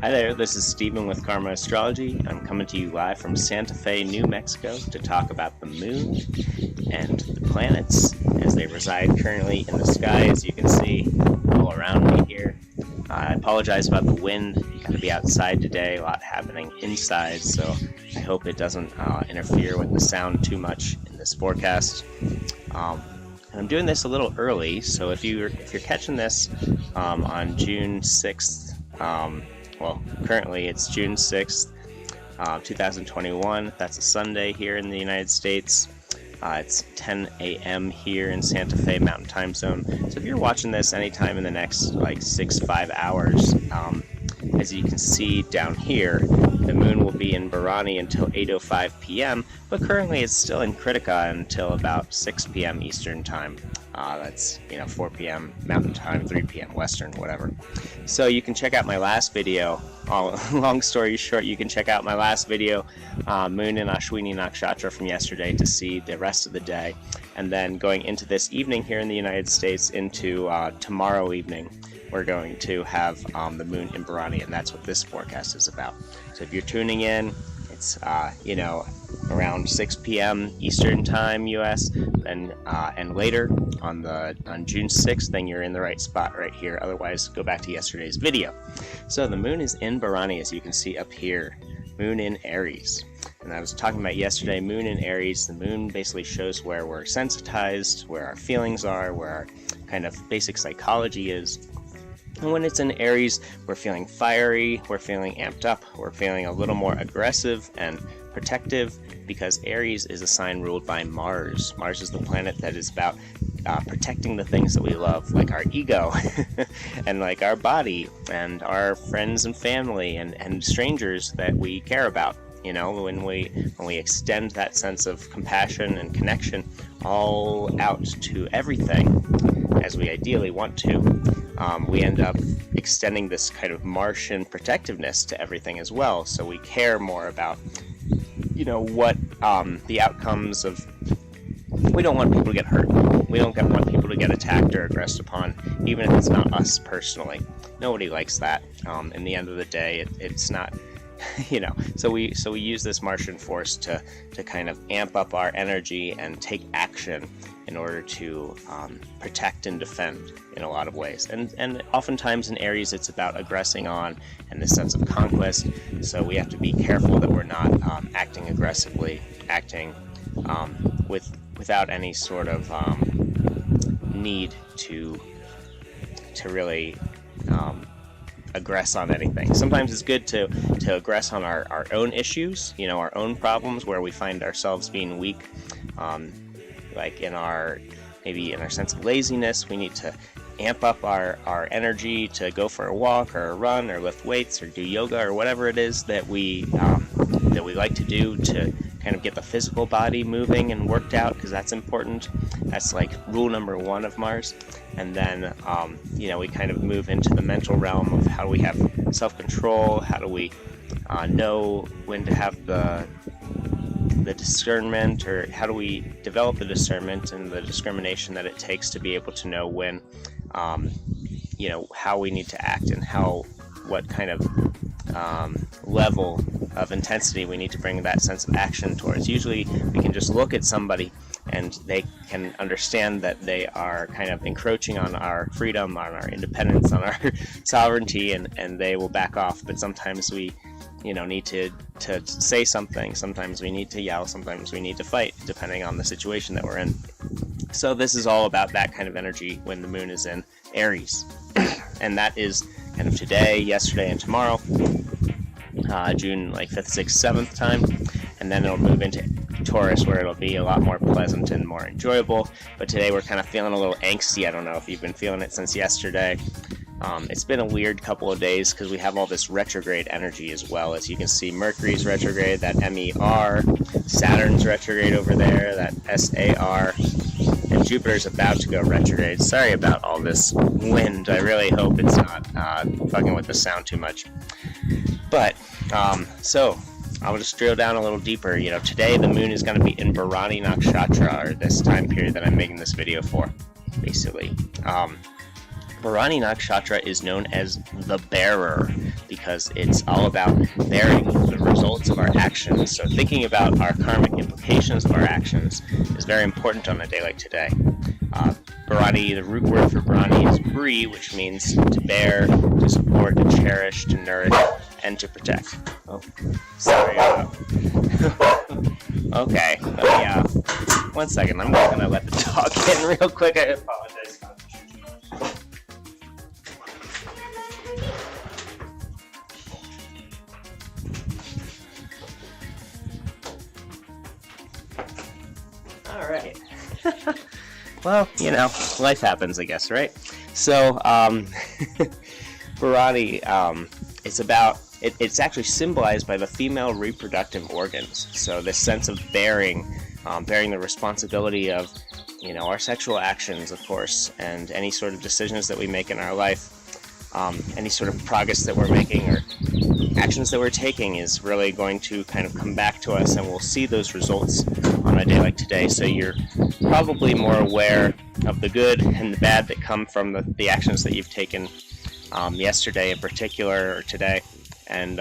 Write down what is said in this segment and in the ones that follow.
Hi there, this is Stephen with Karma Astrology. I'm coming to you live from Santa Fe, New Mexico to talk about the moon and the planets as they reside currently in the sky, as you can see all around me here. I apologize about the wind. You got to be outside today, a lot happening inside, so I hope it doesn't interfere with the sound too much in this forecast. And I'm doing this a little early, so if you're catching this on June 6th, well, currently it's June 6th, 2021. That's a Sunday here in the United States. It's 10 a.m. here in Santa Fe Mountain Time Zone. So if you're watching this anytime in the next like 5 hours, as you can see down here, the moon will be in Bharani until 8:05 p.m., but currently it's still in Kritika until about 6 p.m. Eastern Time. That's 4 p.m. Mountain Time, 3 p.m. Western, whatever. So you can check out my last video. Long story short, you can check out my last video, Moon and Ashwini Nakshatra from yesterday, to see the rest of the day. And then going into this evening here in the United States, into tomorrow evening, we're going to have the moon in Bharani, and that's what this forecast is about. So if you're tuning in, it's around 6 p.m. Eastern Time, U.S. and later on June 6th, then you're in the right spot right here. Otherwise, go back to yesterday's video. So the moon is in Bharani, as you can see up here. Moon in Aries. And I was talking about yesterday, moon in Aries. The moon basically shows where we're sensitized, where our feelings are, where our kind of basic psychology is. And when it's in Aries, we're feeling fiery, we're feeling amped up, we're feeling a little more aggressive and protective, because Aries is a sign ruled by Mars. Mars is the planet that is about protecting the things that we love, like our ego, and like our body, and our friends and family, and strangers that we care about. When we extend that sense of compassion and connection all out to everything, as we ideally want to, we end up extending this kind of Martian protectiveness to everything as well. So we care more about, what the outcomes of. We don't want people to get hurt. We don't want people to get attacked or aggressed upon, even if it's not us personally. Nobody likes that. In the end of the day, it's not. So we use this Martian force to kind of amp up our energy and take action in order to protect and defend in a lot of ways. And oftentimes in Aries, it's about aggressing on and this sense of conquest. So we have to be careful that we're not acting aggressively, acting without any sort of need to really aggress on anything. Sometimes it's good to aggress on our own issues, our own problems, where we find ourselves being weak, like maybe in our sense of laziness. We need to amp up our energy to go for a walk or a run or lift weights or do yoga or whatever it is that we like to do to kind of get the physical body moving and worked out, because that's important. That's like rule number 1 of Mars. And then we kind of move into the mental realm of how do we have self-control, how do we know when to have the discernment, or how do we develop the discernment and the discrimination that it takes to be able to know when how we need to act, and what kind of level of intensity we need to bring that sense of action towards. Usually we can just look at somebody and they can understand that they are kind of encroaching on our freedom, on our independence, on our sovereignty, and they will back off. But sometimes we need to say something, sometimes we need to yell, sometimes we need to fight, depending on the situation that we're in. So this is all about that kind of energy when the moon is in Aries. And that is kind of today, yesterday, and tomorrow, June 5th, 6th, 7th time. And then it'll move into Taurus, where it'll be a lot more pleasant and more enjoyable. But today we're kind of feeling a little angsty. I don't know if you've been feeling it since yesterday. It's been a weird couple of days because we have all this retrograde energy as well. As you can see, Mercury's retrograde, that MER, Saturn's retrograde over there, that SAR, and Jupiter's about to go retrograde. Sorry about all this wind. I really hope it's not fucking with the sound too much. But, so I'll just drill down a little deeper. Today the moon is going to be in Bharani Nakshatra, or this time period that I'm making this video for, basically. Bharani Nakshatra is known as the bearer because it's all about bearing the results of our actions. So thinking about our karmic implications of our actions is very important on a day like today. Bharani, the root word for Bharani is Bri, which means to bear, to support, to cherish, to nourish, and to protect. Oh, sorry. Okay, let me, 1 second. I'm just gonna let the dog in real quick. I apologize. All right. Well, you know, life happens, I guess, right? So, Bharani, it's actually symbolized by the female reproductive organs. So this sense of bearing the responsibility of, you know, our sexual actions, of course, and any sort of decisions that we make in our life, any sort of progress that we're making or actions that we're taking is really going to kind of come back to us, and we'll see those results on a day like today. So you're probably more aware of the good and the bad that come from the actions that you've taken yesterday in particular, or today. And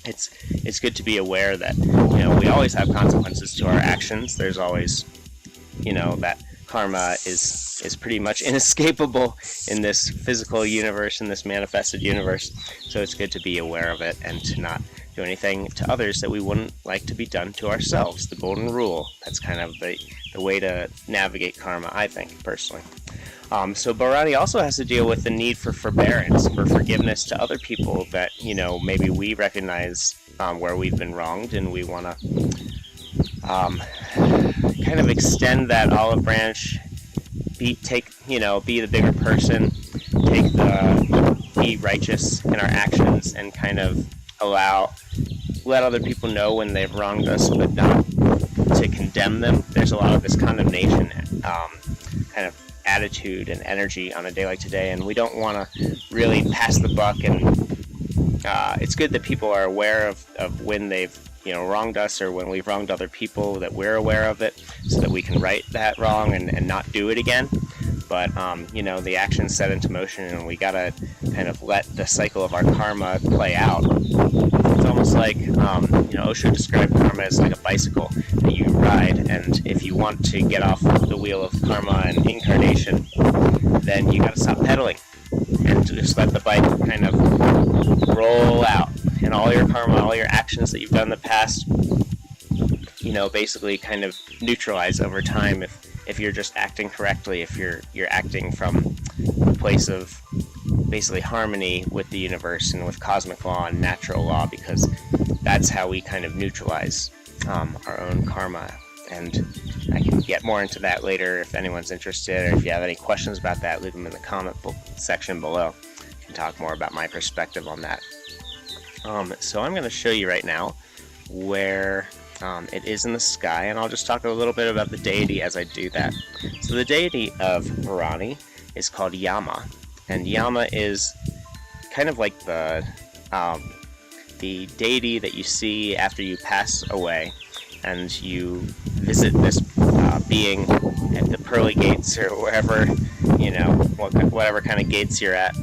it's good to be aware that, you know, we always have consequences to our actions. There's always, you know, that karma is pretty much inescapable in this physical universe, in this manifested universe. So it's good to be aware of it and to not do anything to others that we wouldn't like to be done to ourselves. The golden rule. That's kind of the way to navigate karma, I think, personally. So Bharani also has to deal with the need for forbearance, for forgiveness to other people that, you know, maybe we recognize where we've been wronged, and we want to kind of extend that olive branch, be the bigger person, be righteous in our actions, and kind of let other people know when they've wronged us, but not to condemn them. There's a lot of this condemnation kind of attitude and energy on a day like today, and we don't want to really pass the buck. And it's good that people are aware of when they've, you know, wronged us, or when we've wronged other people, that we're aware of it, so that we can right that wrong and not do it again. But you know, the action's set into motion, and we gotta kind of let the cycle of our karma play out. It's almost like, you know, Osho described karma as like a bicycle that you ride, and if you want to get off the wheel of karma and incarnation, then you gotta stop pedaling and just let the bike kind of roll out. And all your karma, all your actions that you've done in the past, you know, basically kind of neutralize over time if you're just acting correctly, if you're acting from a place of basically harmony with the universe and with cosmic law and natural law, because that's how we kind of neutralize our own karma. And I can get more into that later if anyone's interested, or if you have any questions about that, leave them in the comment section below. I can talk more about my perspective on that. So I'm going to show you right now where it is in the sky, and I'll just talk a little bit about the deity as I do that. So the deity of Bharani is called Yama, and Yama is kind of like the deity that you see after you pass away, and you visit this being at the pearly gates, or wherever, you know, whatever kind of gates you're at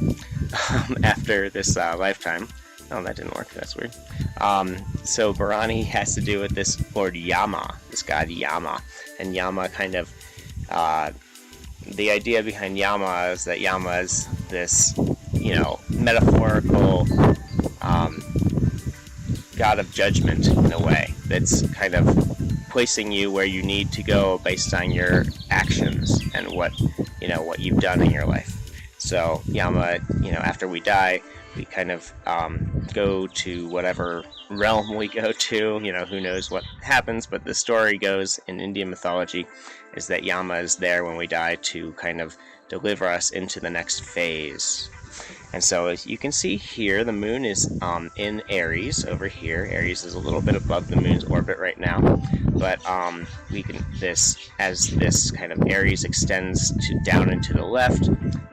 after this lifetime. Oh, that didn't work. That's weird. So Bharani has to do with this Lord Yama, this god Yama. And Yama kind of, the idea behind Yama is that Yama is this, you know, metaphorical god of judgment in a way, that's kind of placing you where you need to go based on your actions and what you've done in your life. So Yama, you know, after we die, we kind of go to whatever realm we go to. You know, who knows what happens, but the story goes in Indian mythology is that Yama is there when we die to kind of deliver us into the next phase. And so as you can see here, the moon is in Aries over here. Aries is a little bit above the moon's orbit right now, but as this kind of Aries extends down and to the left,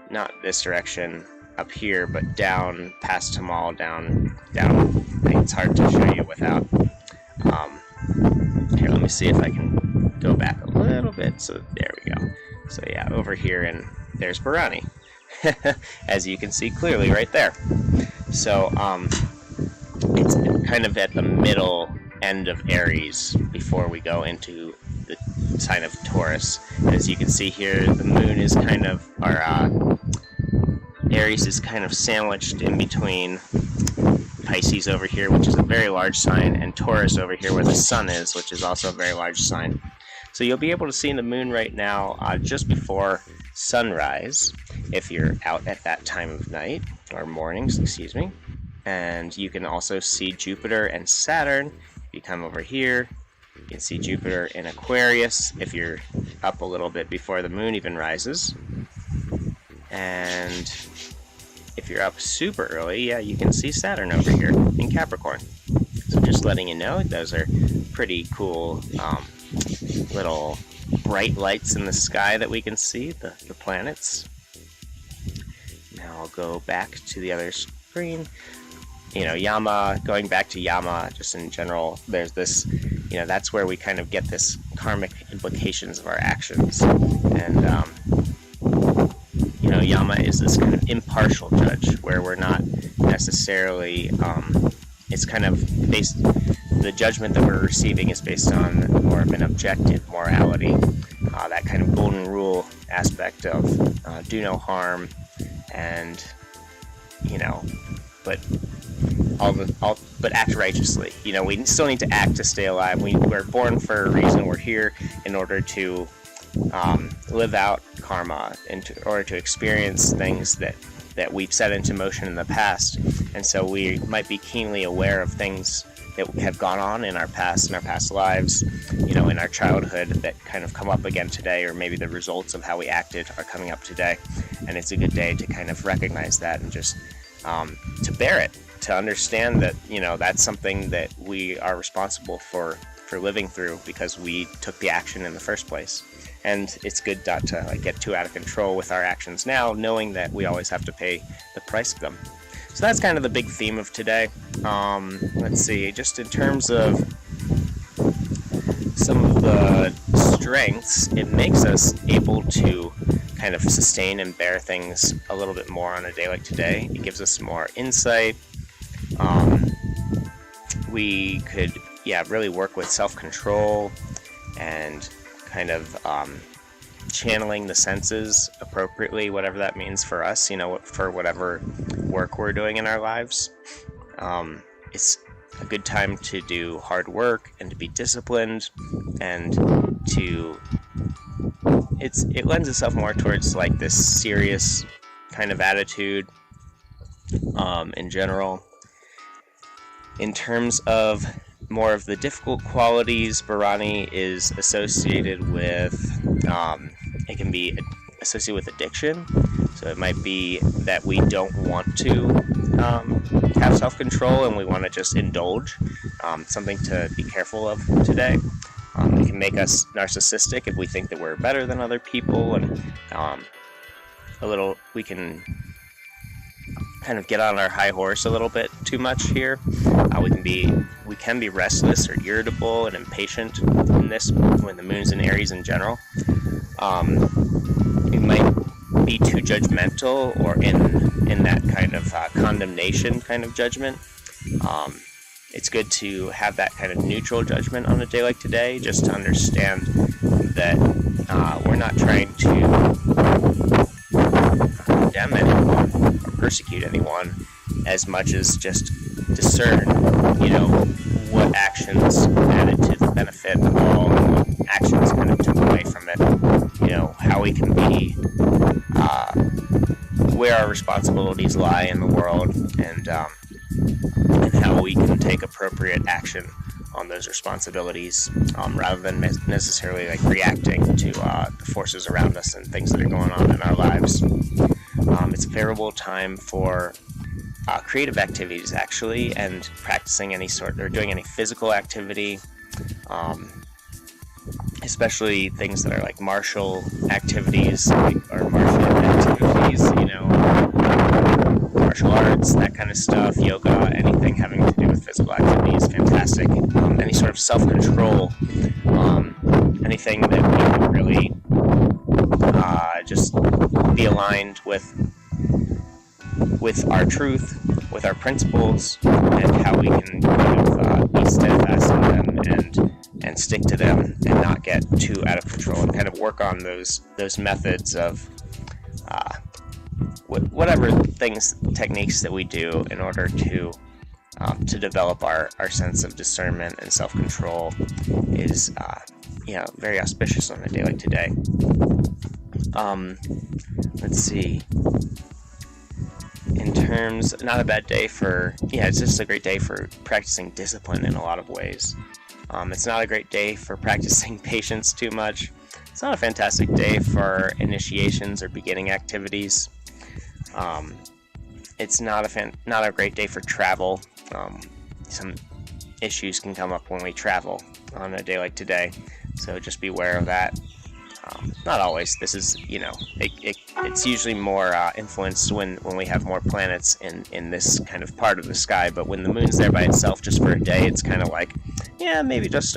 not this direction up here, but down past Tamal, down. I think it's hard to show you without. Here, let me see if I can go back a little bit. So there we go. So yeah, over here, and there's Bharani. as you can see clearly right there. So it's kind of at the middle end of Aries before we go into the sign of Taurus. As you can see here, the moon is kind of, Aries is kind of sandwiched in between Pisces over here, which is a very large sign, and Taurus over here where the sun is, which is also a very large sign. So you'll be able to see the moon right now just before sunrise, if you're out at that time of night, or mornings, excuse me. And you can also see Jupiter and Saturn. If you come over here, you can see Jupiter in Aquarius if you're up a little bit before the moon even rises. And if you're up super early, yeah, you can see Saturn over here in Capricorn. So just letting you know, those are pretty cool little bright lights in the sky that we can see, the planets. Now I'll go back to the other screen. Yama, going back to Yama, just in general, there's this, that's where we kind of get this karmic implications of our actions. And, Yama is this kind of impartial judge where we're not necessarily, it's kind of based, the judgment that we're receiving is based on more of an objective morality, that kind of golden rule aspect of do no harm, and, but act righteously. We still need to act to stay alive. We're born for a reason. We're here in order to live out karma, in order to experience things that we've set into motion in the past. And so we might be keenly aware of things that have gone on in our past lives, in our childhood, that kind of come up again today, or maybe the results of how we acted are coming up today. And it's a good day to kind of recognize that and just to bear it, to understand that, that's something that we are responsible for living through because we took the action in the first place. And it's good not to get too out of control with our actions now, knowing that we always have to pay the price of them. So that's kind of the big theme of today. Let's see, just in terms of some of the strengths, it makes us able to kind of sustain and bear things a little bit more on a day like today. It gives us more insight. We could, really work with self-control and kind of channeling the senses appropriately, whatever that means for us, for whatever work we're doing in our lives. It's a good time to do hard work and to be disciplined, and it lends itself more towards this serious kind of attitude in general. In terms of more of the difficult qualities, Bharani is associated with, it can be associated with addiction. So it might be that we don't want to have self-control and we want to just indulge. Something to be careful of today. It can make us narcissistic if we think that we're better than other people, and we can kind of get on our high horse a little bit too much here. We can be restless or irritable and impatient in this when the moon's in Aries in general. We might be too judgmental or in that kind of condemnation kind of judgment. It's good to have that kind of neutral judgment on a day like today, just to understand that we're not trying to condemn anyone or persecute anyone as much as just discern, what actions added to the benefit of all and what actions kind of took away from it. How we can be, where our responsibilities lie in the world, and how we can take appropriate action on those responsibilities, rather than necessarily reacting to the forces around us and things that are going on in our lives. It's a favorable time for creative activities, actually, and practicing doing any physical activity, especially things that are martial activities, or martial arts, that kind of stuff, yoga, anything having to do with physical activity is fantastic. Any sort of self-control, anything that we can really just be aligned with with our truth, with our principles, and how we can kind of be steadfast in them and stick to them and not get too out of control, and kind of work on those methods of whatever techniques that we do in order to develop our sense of discernment and self-control is very auspicious on a day like today. Let's see. In terms, not a bad day for, it's just a great day for practicing discipline in a lot of ways. It's not a great day for practicing patience too much. It's not a fantastic day for initiations or beginning activities. It's not a great day for travel. Some issues can come up when we travel on a day like today, so just be aware of that. Not always. This is, it's usually more influenced when we have more planets in this kind of part of the sky, but when the moon's there by itself just for a day, it's kind of like, maybe just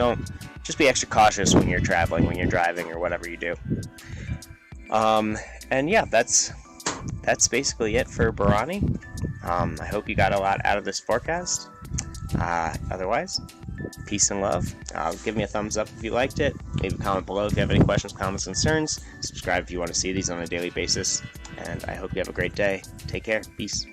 be extra cautious when you're traveling, when you're driving, or whatever you do. And yeah, that's basically it for Bharani. I hope you got a lot out of this forecast. Otherwise, peace and love. Give me a thumbs up if you liked it. Leave a comment below if you have any questions, comments, concerns. Subscribe if you want to see these on a daily basis. And I hope you have a great day. Take care. Peace.